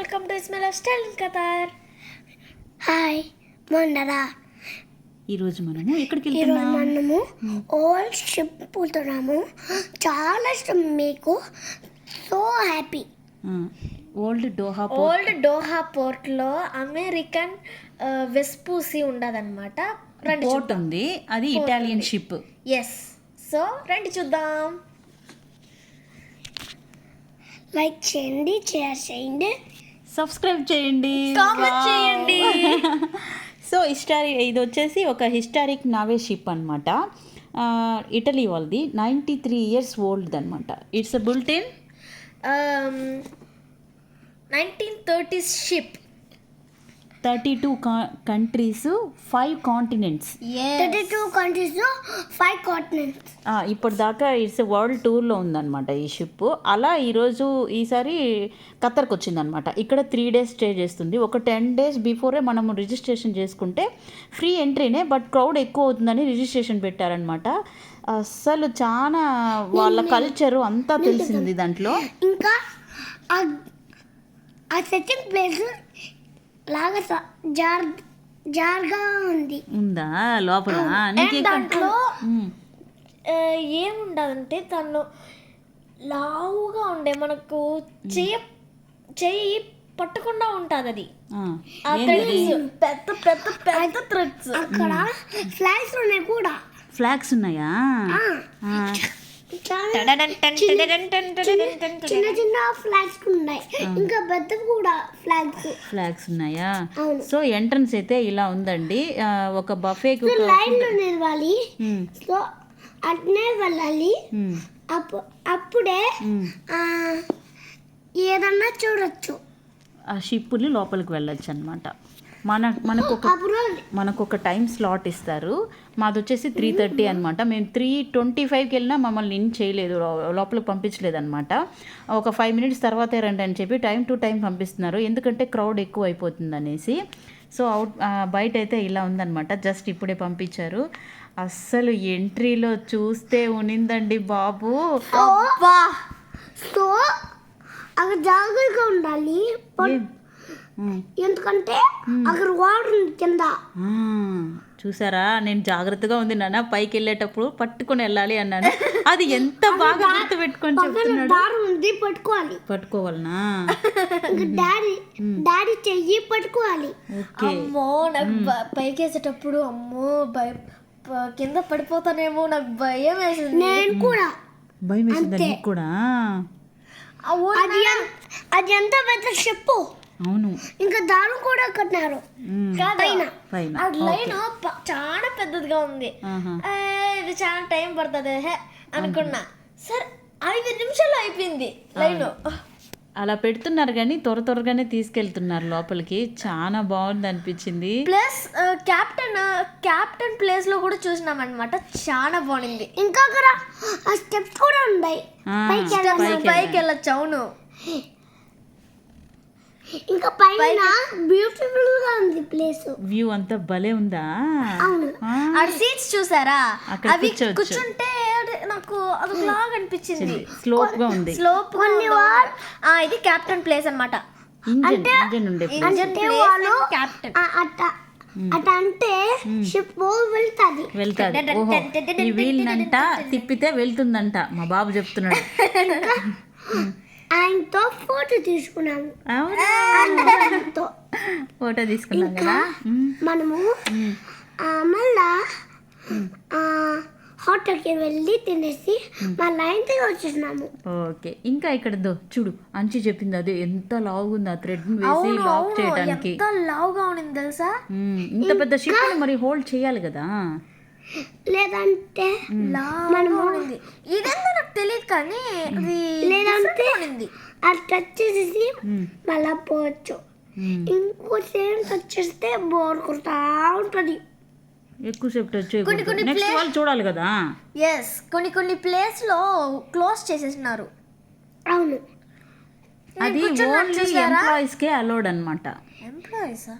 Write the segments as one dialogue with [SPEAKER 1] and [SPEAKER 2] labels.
[SPEAKER 1] Welcome to Ismail style in Qatar.
[SPEAKER 2] Hi మొన్నరా
[SPEAKER 3] ఈరోజు మనము ఎక్కడికి
[SPEAKER 2] ఈరోజు
[SPEAKER 3] వెళ్తున్నాము?
[SPEAKER 2] మనము ఓల్డ్ షిప్ పోతున్నాము. చాలా ఇష్టం మీకు, సో హ్యాపీ.
[SPEAKER 3] ఓల్డ్
[SPEAKER 1] డోహా పోర్ట్లో అమెరికన్ వెస్పూసి ఉండదన్నమాట.
[SPEAKER 3] పోర్ట్ ఉంది, అది ఇటాలియన్ షిప్.
[SPEAKER 1] ఎస్, సో రండి చూద్దాం.
[SPEAKER 2] లైక్ చేయండి, షేర్ చేయండి,
[SPEAKER 3] సబ్స్క్రైబ్ చేయండి,
[SPEAKER 1] కామెంట్ చేయండి.
[SPEAKER 3] సో ఇది వచ్చేసి ఒక హిస్టారిక్ నావే షిప్ అనమాట. ఇటలీ వాళ్ళది 93 years ఓల్డ్ అనమాట. It's built in
[SPEAKER 1] 1930s ship.
[SPEAKER 3] 32 countries, 5 continents.
[SPEAKER 2] 32 countries, 5 continents.
[SPEAKER 3] ఇప్పటిదాకా ఇట్స్ వరల్డ్ టూర్లో ఉందన్నమాట ఈ షిప్. అలా ఈసారి ఖతర్కి వచ్చిందనమాట. ఇక్కడ 3 days స్టే చేస్తుంది. ఒక 10 days బిఫోరే మనము రిజిస్ట్రేషన్ చేసుకుంటే ఫ్రీ ఎంట్రీనే, బట్ క్రౌడ్ ఎక్కువ అవుతుందని రిజిస్ట్రేషన్ పెట్టారనమాట. అసలు చాలా వాళ్ళ కల్చరు అంతా తెలిసింది దాంట్లో.
[SPEAKER 2] ఇంకా ఆ సెట్టింగ్ ప్లేస్ లాగా జార్గా
[SPEAKER 3] ఉందా లోపల?
[SPEAKER 1] దాంట్లో ఏముండదంటే దానిలో లావుగా ఉండే మనకు చెయ్యి పట్టకుండా ఉంటుంది. అది పెద్ద పెద్ద పెద్ద థ్రెడ్స్.
[SPEAKER 2] అక్కడ ఫ్లాగ్స్ ఉన్నాయి కూడా.
[SPEAKER 3] ఫ్లాగ్స్ ఉన్నాయా?
[SPEAKER 2] చిన్న చిన్న ఫ్లాగ్స్ ఉన్నాయి, ఇంకా పెద్ద కూడా ఫ్లాగ్స్
[SPEAKER 3] ఉన్నాయా? సో ఎంట్రన్స్ అయితే ఇలా ఉందండి. ఒక బఫే
[SPEAKER 2] లైన్ లో నిలవాలి, సో అట్నే వెళ్ళాలి. అప్పుడే ఏదన్నా చూడొచ్చు.
[SPEAKER 3] ఆ షిప్పుని లోపలికి వెళ్ళొచ్చు అనమాట. మనకు ఒక టైం స్లాట్ ఇస్తారు. మాది వచ్చేసి 3:30 అనమాట. మేము 3:25కి వెళ్ళినా మమ్మల్ని ఇన్ చేయలేదు, లోపలికి పంపించలేదు అనమాట. ఒక 5 minutes తర్వాతే రండి అని చెప్పి టైం టు టైం పంపిస్తున్నారు, ఎందుకంటే క్రౌడ్ ఎక్కువ అయిపోతుంది అనేసి. సో బయట అయితే ఇలా ఉందన్నమాట. జస్ట్ ఇప్పుడే పంపించారు. అస్సలు ఎంట్రీలో చూస్తే ఉనిందండి బాబు.
[SPEAKER 2] సో అక్కడ జాగ్రత్తగా ఉండాలి, ఎందుకంటే అక్కడ వాటర్ ఉంది కింద.
[SPEAKER 3] చూసారా, నేను జాగ్రత్తగా ఉంది నాన్న, పైకి వెళ్ళేటప్పుడు పట్టుకొని వెళ్ళాలి అన్నాను. అది ఎంత బాగా గుర్తు పెట్టుకొని చెప్తున్నాడు. పట్టుకోవాలనా?
[SPEAKER 2] డాడీ చెయ్యి పట్టుకోవాలి.
[SPEAKER 1] అమ్మో, నాకు పైకి వేసేటప్పుడు అమ్మో కింద పడిపోతానేమో నాకు భయం వేసింది.
[SPEAKER 2] నేను కూడా
[SPEAKER 3] భయం వేసింది. నీకు కూడా?
[SPEAKER 2] అది ఎంత పెద్ద చెప్పు.
[SPEAKER 3] అవును,
[SPEAKER 2] ఇంకా దారు కూడా కట్టినారు
[SPEAKER 1] పైన. లైన్ చాలా పెద్దదిగా ఉంది. ఇది చాలా టైం పడుతుంది అనుకున్నా. సరే 5 నిమిషాలు అయిపోయింది లైన్.
[SPEAKER 3] అలా పెడుతున్నారు కానీ త్వరగానే తీసుకెళ్తున్నారు లోపలికి. చాలా బాగుంది అనిపించింది.
[SPEAKER 1] ప్లస్ క్యాప్టెన్ ప్లేస్ లో కూడా చూసినాం అనమాట, చాలా బాగుంది.
[SPEAKER 2] ఇంకా అక్కడ స్టెప్స్ కూడా ఉన్నాయి,
[SPEAKER 1] పైకి వెళ్ళొచ్చు. అవును,
[SPEAKER 2] ఇంకా పైన బ్యూటిఫుల్ గా ఉంది ప్లేస్.
[SPEAKER 3] వ్యూ అంతా భలే ఉందా?
[SPEAKER 1] ఆ సీట్స్ చూసారా? అవి కూర్చుంటే నాకు అదొకలాగా అనిపించింది.
[SPEAKER 3] స్లోప్ గా ఉంది.
[SPEAKER 1] ఇది క్యాప్టెన్ ప్లేస్ అన్నమాట.
[SPEAKER 2] అంటే షిప్ వెళ్తాది.
[SPEAKER 3] ఈ వీళ్ళంట తిప్పితే వెళ్తుందంట, మా బాబు చెప్తున్నాడు.
[SPEAKER 2] ఆయనతో ఫోటో తీసుకున్నాము.
[SPEAKER 3] ఫోటో తీసుకున్నాం కదా
[SPEAKER 2] మనము. మళ్ళా హోటల్కి వెళ్ళి తినేసి మళ్ళీ ఇంటికి వచ్చేసినాము.
[SPEAKER 3] ఓకే, ఇంకా ఇక్కడ చూడు అంచి చెప్పింది, అది ఎంత లావుగా ఉంది. ఆ థ్రెడ్ వేసి లాక్ చేయడానికి
[SPEAKER 1] ఎంత లావుగా ఉంది తెలుసా?
[SPEAKER 3] ఇంత పెద్ద షిప్ మరి హోల్డ్ చేయాలి కదా,
[SPEAKER 2] లేదంటే
[SPEAKER 1] ఇదంతా నాకు తెలియదు. కానీ
[SPEAKER 2] లేదంటే అది టచ్ చేసేసి మళ్ళా పోవచ్చు. ఇంకో సేమ్ టచ్ చేస్తే బోర్ కొడతా ఉంటుంది.
[SPEAKER 3] ఎక్కువసేపు టచ్ చేయకూడదు, నెక్స్ట్ వాళ్ళు చూడాలి కదా.
[SPEAKER 1] ఎస్, కొన్ని ప్లేస్ లో క్లోజ్ చేసేసినారు.
[SPEAKER 2] అవును,
[SPEAKER 3] అది ఓన్లీ ఎంప్లాయీస్ కే అలౌడ్ అనమాట.
[SPEAKER 1] ఎంప్లాయీసా?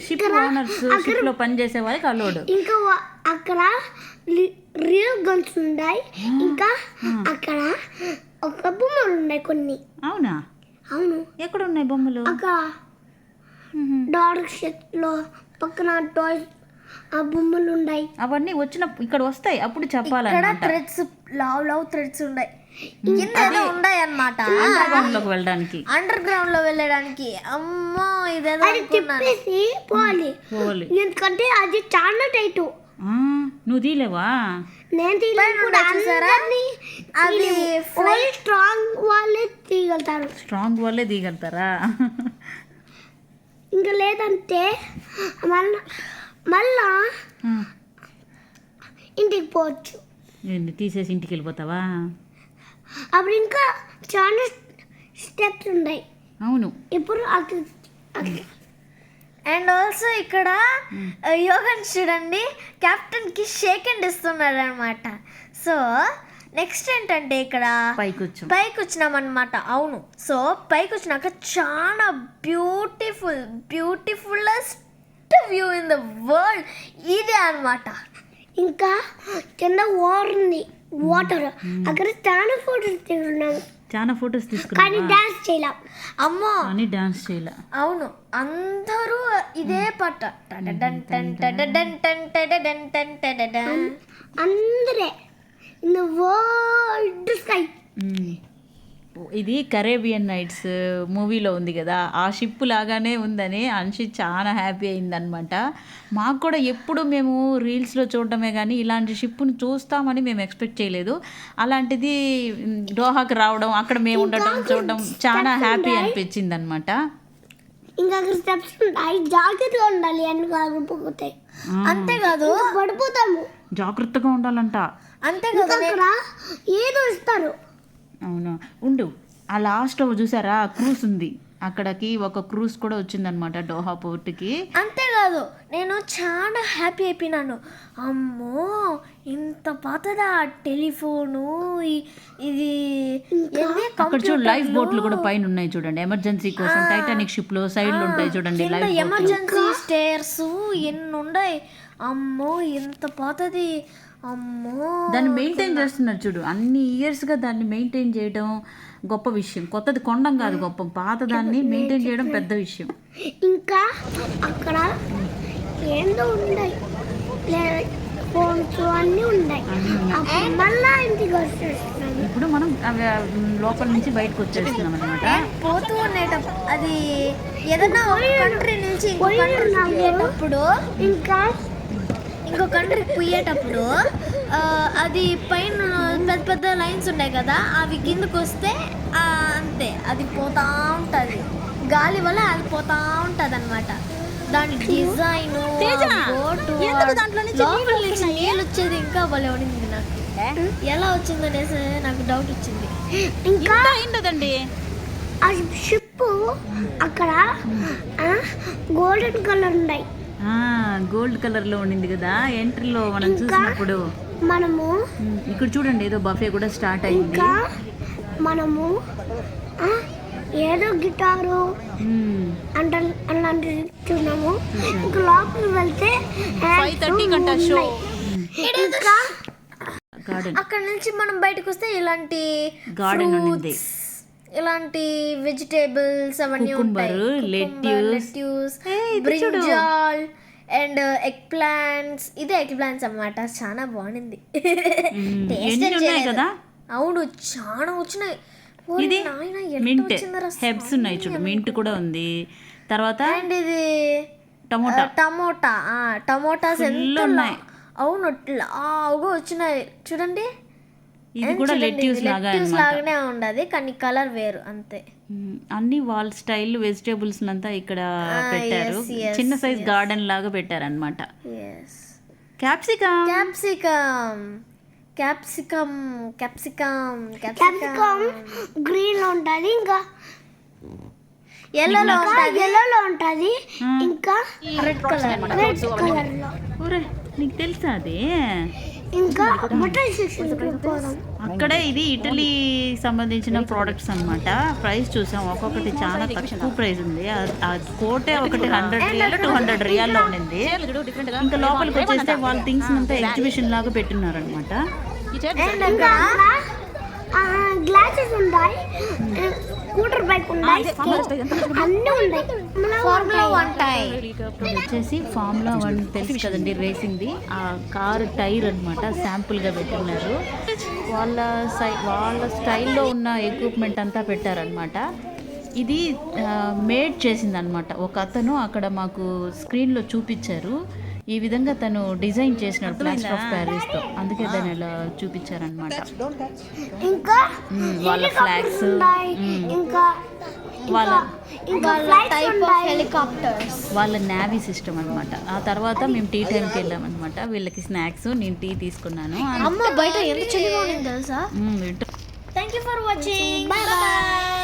[SPEAKER 3] షిప్ ఓనర్స్, షిప్ లో పని చేసే వాళ్ళకి అలౌడ్.
[SPEAKER 2] ఇంకా అక్కడ రియల్ గన్స్ ఉన్నాయి. ఇంకా అక్కడ ఒక బొమ్మలు ఉన్నాయి కొన్ని.
[SPEAKER 3] అవునా?
[SPEAKER 2] అవును,
[SPEAKER 3] ఎక్కడ ఉన్నాయి బొమ్మలు?
[SPEAKER 2] అక్కడ డార్క్ షెట్లో పక్కన టాయ్స్ ఆ బొమ్మలు ఉన్నాయి.
[SPEAKER 3] అవన్నీ ఇక్కడ వస్తాయి అప్పుడు
[SPEAKER 1] ఇక్కడ
[SPEAKER 3] చెప్పాలన్నమాట.
[SPEAKER 1] థ్రెడ్స్ లవ్ థ్రెడ్స్ ఉన్నాయి, కింద ఏదో ఉన్నాయి అన్నమాట
[SPEAKER 3] అండర్గ్రౌండ్లోకి వెళ్ళడానికి.
[SPEAKER 1] అండర్ గ్రౌండ్ లో వెళ్ళడానికి. అమ్మో ఇదేదో
[SPEAKER 2] అది తిప్పేసి పోవాలి,
[SPEAKER 3] పోవాలి.
[SPEAKER 2] ఎందుకంటే అది చాలా టైట్.
[SPEAKER 3] నువ్వు తీలేవా?
[SPEAKER 2] నేను తీయలేను.
[SPEAKER 1] అది
[SPEAKER 2] స్ట్రాంగ్ వాళ్ళే తీయగలుగుతారు.
[SPEAKER 3] స్ట్రాంగ్ వాళ్ళే తీయగలుగుతారా?
[SPEAKER 2] ఇంకా లేదంటే మళ్ళా ఇంటికి పోవచ్చు.
[SPEAKER 3] ఏంది తీసేసి ఇంటికి వెళ్ళిపోతావా?
[SPEAKER 2] అప్పుడు ఇంకా చాలా స్టెప్స్ ఉన్నాయి.
[SPEAKER 3] అవును.
[SPEAKER 2] ఇప్పుడు
[SPEAKER 1] అండ్ ఆల్సో ఇక్కడ యోగన్ చూడండి కెప్టెన్ కి షేక్ హ్యాండ్ ఇస్తున్నాడు అనమాట. సో నెక్స్ట్ ఏంటంటే ఇక్కడ పైకి వచ్చినాం అనమాట. అవును, సో పైకి వచ్చినాక చాలా బ్యూటిఫుల్లెస్ట్ వ్యూ ఇన్ ద వరల్డ్ ఇదే అనమాట.
[SPEAKER 2] ఇంకా కింద వాటర్ అక్కడ చాలా ఫోటోస్ తీసుకున్నాం కానీ డాన్స్ చేయలేం.
[SPEAKER 1] అమ్మో
[SPEAKER 3] అని డాన్స్ చేయలే.
[SPEAKER 1] అవును, అందరూ ఇదే పాట
[SPEAKER 2] అందరే ఇన్ ద వరల్డ్ స్కై.
[SPEAKER 3] ఇది కరేబియన్ నైట్స్ మూవీలో ఉంది కదా, ఆ షిప్ లాగానే ఉందని అన్షి చాలా హ్యాపీ అయిందనమాట. మాకు కూడా ఎప్పుడు మేము రీల్స్లో చూడడమే కానీ ఇలాంటి షిప్ను చూస్తామని మేము ఎక్స్పెక్ట్ చేయలేదు. అలాంటిది డోహాకి రావడం, అక్కడ మేము ఉండటం చూడడం చాలా హ్యాపీ అనిపించింది అనమాట.
[SPEAKER 2] ఇంకా అక్కడ స్టెప్స్ ఉంటాయి, జాగ్రత్తగా ఉండాలి. అన్ని కాకపోతే
[SPEAKER 1] అంతేకాదు
[SPEAKER 2] పడిపోతాము,
[SPEAKER 3] జాగ్రత్తగా ఉండాలంట.
[SPEAKER 1] అంతేకాదు
[SPEAKER 2] అక్కడ ఏదో ఇస్తారు.
[SPEAKER 3] అవునా, ఉండు. ఆ లాస్ట్ చూసారా క్రూజ్ ఉంది, అక్కడికి ఒక క్రూజ్ కూడా వచ్చిందనమాట డోహా పోర్ట్కి.
[SPEAKER 1] అంతేకాదు నేను చాలా హ్యాపీ అయిపోయినాను. అమ్మో ఇంత పాతదా టెలిఫోను, ఇది
[SPEAKER 3] అక్కడ చూడు లైఫ్ బోట్లు కూడా పైన ఉన్నాయి చూడండి, ఎమర్జెన్సీ కోసం. టైటానిక్ షిప్ లో సైడ్లు ఉంటాయి చూడండి లైఫ్
[SPEAKER 1] ఎమర్జెన్సీ స్టేర్స్ ఎన్ని ఉన్నాయి. అమ్మో ఎంత పాతది. అమ్మో
[SPEAKER 3] దాన్ని మెయింటైన్ చేస్తున్నారు చూడు, అన్ని ఇయర్స్గా దాన్ని మెయింటైన్ చేయడం గొప్ప విషయం. కొత్తది కొండం కాదు గొప్ప, పాత దాన్ని మెయింటైన్ చేయడం పెద్ద విషయం.
[SPEAKER 2] ఇంకా అక్కడ ఏందో ఉన్నాయి, ఫోన్స్ అన్నీ ఉన్నాయి. మళ్ళా ఇంటికి వచ్చేస్తున్నాం.
[SPEAKER 3] ఇప్పుడు మనం లోపల నుంచి బయటకు వచ్చేస్తున్నాం అనమాట.
[SPEAKER 1] పోతూ ఉండేటప్పుడు అది ఏదైనా ఒక కంట్రీ నుంచి ఇంకో కంట్రీకి పోయేటప్పుడు ఇంకో కంట్రీకి పోయేటప్పుడు అది పైన పెద్ద పెద్ద లైన్స్ ఉన్నాయి కదా, అవి కిందకు వస్తే అంతే అది పోతా ఉంటుంది, గాలి వల్ల అది పోతా ఉంటుంది అనమాట. దాని డిజైన్ లోపల నుంచి నీళ్ళు వచ్చేది ఇంకా భలే ఉండింది. నాకు ఎలా వచ్చిందనేసి నాకు డౌట్ వచ్చింది.
[SPEAKER 2] ఇంకా
[SPEAKER 3] ఏంటదండి
[SPEAKER 2] ఆ షిప్ అక్కడ గోల్డెన్ కలర్ ఉన్నాయి,
[SPEAKER 3] గోల్డ్ కలర్ లో ఉండింది కదా ఎంట్రీలో మనం చూసినప్పుడు.
[SPEAKER 2] మనము
[SPEAKER 3] ఇక్కడ చూడండి ఏదో బఫే కూడా స్టార్ట్ అయింది.
[SPEAKER 2] ఇంకా మనము ఏదో గిటారు అంటే అలాంటివి చూన్నాము. ఇంకా లోపలికి వెళ్తే 5:30 గంట షో. ఇంకా
[SPEAKER 1] అక్కడ నుంచి మనం బయటకు వస్తే ఇలాంటి
[SPEAKER 3] గార్డెన్ ఉంది,
[SPEAKER 1] ఇలాంటి వెజిటేబుల్స్ అవన్నీ ఉంటాయి. Lettuce, brinjal and egg plants. ఇదే ఎగ్ ప్లాంట్స్ అన్నమాట. చాలా బాగుంది.
[SPEAKER 3] కదా.
[SPEAKER 1] అవును చాలా వచ్చినాయి.
[SPEAKER 3] ఇది మింట్ హెబ్స్ ఉన్నాయి చూడు, మింట్ కూడా ఉంది. తర్వాత
[SPEAKER 1] అండ్ ఇది టమోటాస్ ఎంత
[SPEAKER 3] ఉన్నాయి.
[SPEAKER 1] అవును లావుగా వచ్చినాయి చూడండి.
[SPEAKER 3] ఇది కూడా లెట్యూస్
[SPEAKER 1] లాగానే ఉండదు కానీ కలర్ వేరు అంతే.
[SPEAKER 3] అన్ని వాల్ స్టైల్ వెజిటేబుల్స్ అంతా ఇక్కడ పెట్టారు. చిన్న సైజ్ గార్డెన్ లాగా పెట్టారు అనమాట.
[SPEAKER 2] క్యాప్సికమ్ గ్రీన్ లో ఉంటుంది, ఇంకా
[SPEAKER 1] ఎల్లోలో
[SPEAKER 2] ఉంటుంది, ఇంకా రెడ్ కలర్ లో.
[SPEAKER 3] నీకు తెలుసా అది?
[SPEAKER 2] ఇంకా బటర్ సెక్షన్
[SPEAKER 3] అక్కడే ఇది ఇటలీ సంబంధించిన ప్రోడక్ట్స్ అన్నమాట. ప్రైస్ చూసాం, ఒక్కొక్కటి చాలా తక్కువ ప్రైస్ ఉంది. ఆ కోటే ఒకటి 100 రియల్ 200 రియాల్లో ఉండింది. ఇంకా లోపలికి వచ్చేస్తే వాళ్ళ థింగ్స్ అంతా ఎగ్జిబిషన్ లాగా పెట్టినారు అనమాట.
[SPEAKER 2] గ్లాసెస్ ఉంటాయి. స్కూటర్ బైక్ ఉన్నాయి, అన్నీ ఉన్నాయి.
[SPEAKER 1] ఫార్ములా 1 టైర్
[SPEAKER 3] ఇది వచ్చేసి ఫార్ములా 1 తెలుసు కదండి, రేసింగ్ది. ఆ కారు టైర్ అనమాట శాంపుల్గా పెట్టున్నారు. వాళ్ళ స్టైల్లో ఉన్న ఎక్విప్మెంట్ అంతా పెట్టారనమాట. ఇది మేడ్ చేసిందనమాట ఒక అతను, అక్కడ మాకు స్క్రీన్లో చూపించారు. ఈ విధంగా తను డిజైన్ చేసినాడు ప్లాస్టర్ ఆఫ్ ప్యారిస్తో, అందుకే దాన్ని ఇలా చూపించారనమాట.
[SPEAKER 2] ఇంకా
[SPEAKER 3] వాళ్ళ ఫ్లాగ్స్,
[SPEAKER 2] ఇంకా
[SPEAKER 3] వాళ్ళ
[SPEAKER 1] టైప్ ఆఫ్ హెలికాప్టర్స్,
[SPEAKER 3] వాళ్ళ నేవీ సిస్టమ్ అనమాట. ఆ తర్వాత మేము టీ టైంకి వెళ్ళామన్నమాట. వీళ్ళకి స్నాక్స్, నేను టీ తీసుకున్నాను.
[SPEAKER 1] అమ్మ బయట ఎంత చలిగా ఉంది తెలుసా. Thank you for watching. By by.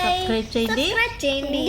[SPEAKER 3] Subscribe చేయండి.
[SPEAKER 1] చేయండి.